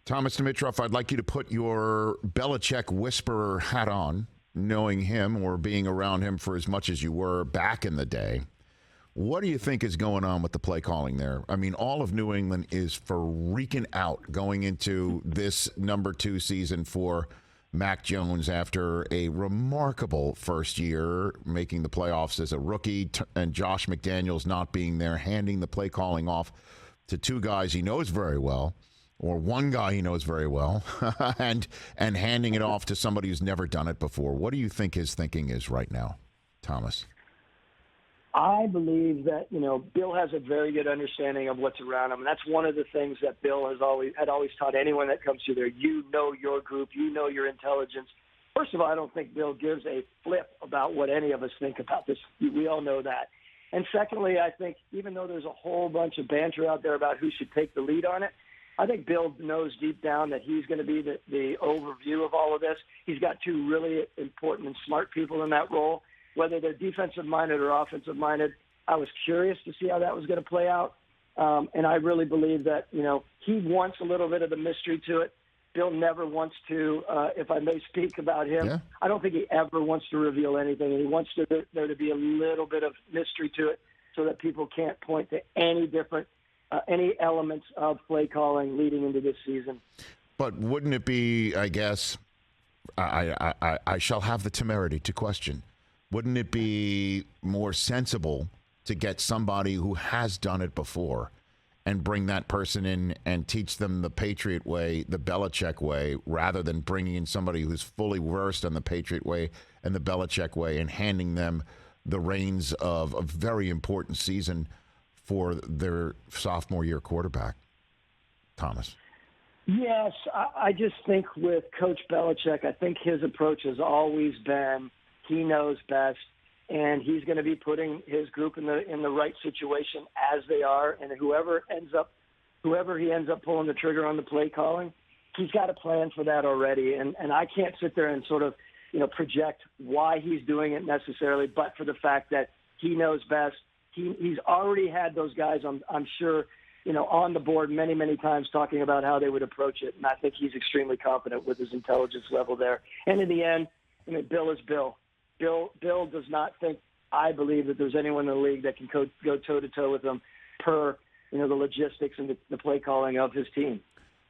Thomas Dimitroff, I'd like you to put your Belichick whisperer hat on, knowing him or being around him for as much as you were back in the day. What do you think is going on with the play calling there? I mean, all of New England is freaking out going into this number 2 season for Mac Jones after a remarkable first year, making the playoffs as a rookie, and Josh McDaniels not being there, handing the play calling off to 2 guys he knows very well, or 1 guy he knows very well, and handing it off to somebody who's never done it before. What do you think his thinking is right now, Thomas? I believe that, Bill has a very good understanding of what's around him. And that's one of the things that Bill had always taught anyone that comes to there. You know your group. You know your intelligence. First of all, I don't think Bill gives a flip about what any of us think about this. We all know that. And secondly, I think even though there's a whole bunch of banter out there about who should take the lead on it, I think Bill knows deep down that he's going to be the overview of all of this. He's got 2 really important and smart people in that role. Whether they're defensive-minded or offensive-minded, I was curious to see how that was going to play out. And I really believe that, he wants a little bit of the mystery to it. Bill never wants to, if I may speak about him, I don't think he ever wants to reveal anything. He wants there to be a little bit of mystery to it so that people can't point to any elements of play calling leading into this season. But wouldn't it be, I guess, I shall have the temerity to question, wouldn't it be more sensible to get somebody who has done it before and bring that person in and teach them the Patriot way, the Belichick way, rather than bringing in somebody who's fully versed on the Patriot way and the Belichick way and handing them the reins of a very important season for their sophomore year quarterback? Thomas. Yes, I just think with Coach Belichick, I think his approach has always been he knows best, and he's going to be putting his group in the right situation as they are, and whoever he ends up pulling the trigger on the play calling, he's got a plan for that already. And I can't sit there and sort of project why he's doing it necessarily, but for the fact that he knows best. He's already had those guys, I'm sure, on the board many, many times talking about how they would approach it, and I think he's extremely confident with his intelligence level there. And in the end, Bill is Bill. Bill does not think, I believe, that there's anyone in the league that can go toe-to-toe with him per, the logistics and the play calling of his team.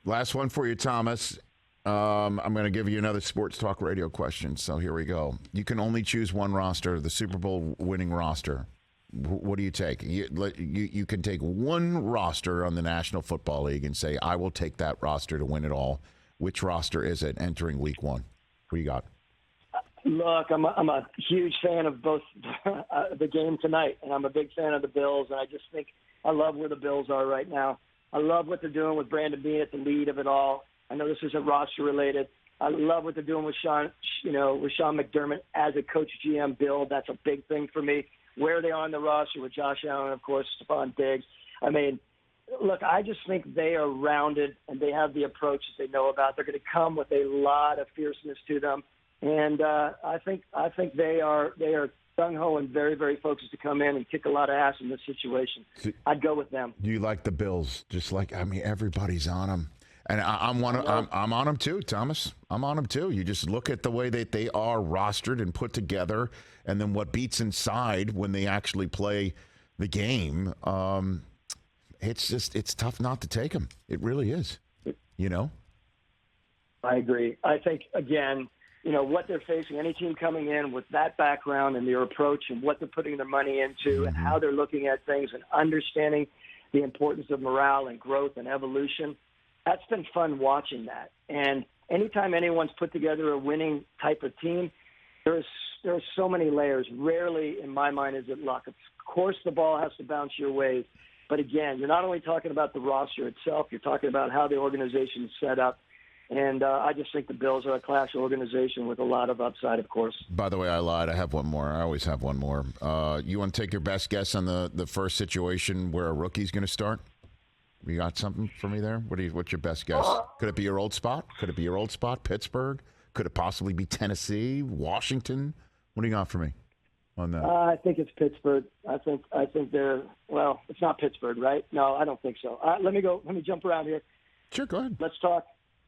Last one for you, Thomas. I'm going to give you another sports talk radio question, so here we go. You can only choose one roster, the Super Bowl winning roster. What do you take? You can take one roster on the National Football League and say, I will take that roster to win it all. Which roster is it entering week 1? Who you got? Look, I'm a huge fan of both the game tonight, and I'm a big fan of the Bills, and I just think I love where the Bills are right now. I love what they're doing with Brandon being at the lead of it all. I know this isn't roster-related. I love what they're doing with Sean McDermott as a coach GM build. That's a big thing for me. Where they are on the roster with Josh Allen, of course, Stephon Diggs. I mean, look, I just think they are rounded, and they have the approach that they know about. They're going to come with a lot of fierceness to them. And I think they are gung-ho and very, very focused to come in and kick a lot of ass in this situation. I'd go with them. Do you like the Bills? Everybody's on them. And I'm on them too, Thomas. I'm on them too. You just look at the way that they are rostered and put together, and then what beats inside when they actually play the game. It's tough not to take them. It really is. I agree. I think, again, what they're facing, any team coming in with that background and their approach and what they're putting their money into and how they're looking at things and understanding the importance of morale and growth and evolution, that's been fun watching that. And anytime anyone's put together a winning type of team, there are so many layers. Rarely, in my mind, is it luck. Of course, the ball has to bounce your way. But again, you're not only talking about the roster itself, you're talking about how the organization is set up. And I just think the Bills are a class organization with a lot of upside, of course. By the way, I lied. I have one more. I always have one more. You want to take your best guess on the first situation where a rookie's going to start? You got something for me there? What's your best guess? Could it be your old spot? Pittsburgh? Could it possibly be Tennessee? Washington? What do you got for me on that? I think it's Pittsburgh. I think they're, well, it's not Pittsburgh, right? No, I don't think so. Let me jump around here. Sure, go ahead. Let's talk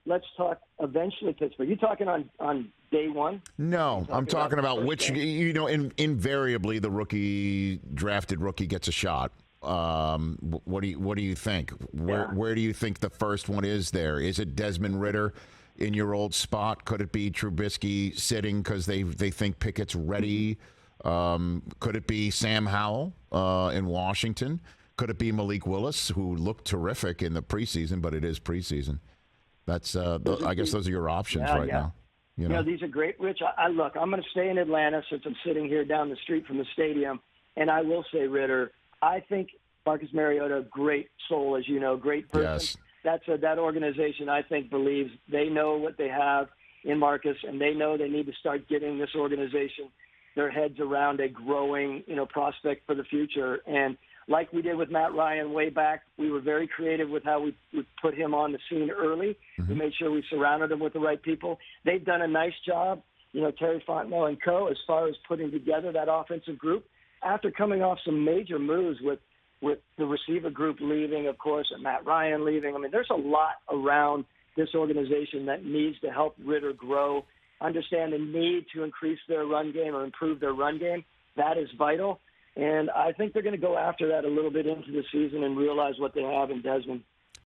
let's talk eventually Pittsburgh. You talking on day one? No, I'm talking about which, game? invariably the drafted rookie gets a shot. What do you think? Where do you think the first one is there? Is it Desmond Ridder in your old spot? Could it be Trubisky sitting because they think Pickett's ready? Could it be Sam Howell in Washington? Could it be Malik Willis, who looked terrific in the preseason, but it is preseason? That's I guess those are your options now. These are great, Rich. I'm going to stay in Atlanta since I'm sitting here down the street from the stadium, and I will say Ridder. I think Marcus Mariota, great soul, as you know, great person. Yes. That organization, I think, believes they know what they have in Marcus, and they know they need to start getting this organization their heads around a growing, prospect for the future. And like we did with Matt Ryan way back, we were very creative with how we put him on the scene early. Mm-hmm. We made sure we surrounded him with the right people. They've done a nice job, Terry Fontenot and co., as far as putting together that offensive group after coming off some major moves with the receiver group leaving, of course, and Matt Ryan leaving. I mean, there's a lot around this organization that needs to help Ridder grow, understand the need to increase their run game or improve their run game. That is vital. And I think they're going to go after that a little bit into the season and realize what they have in Desmond.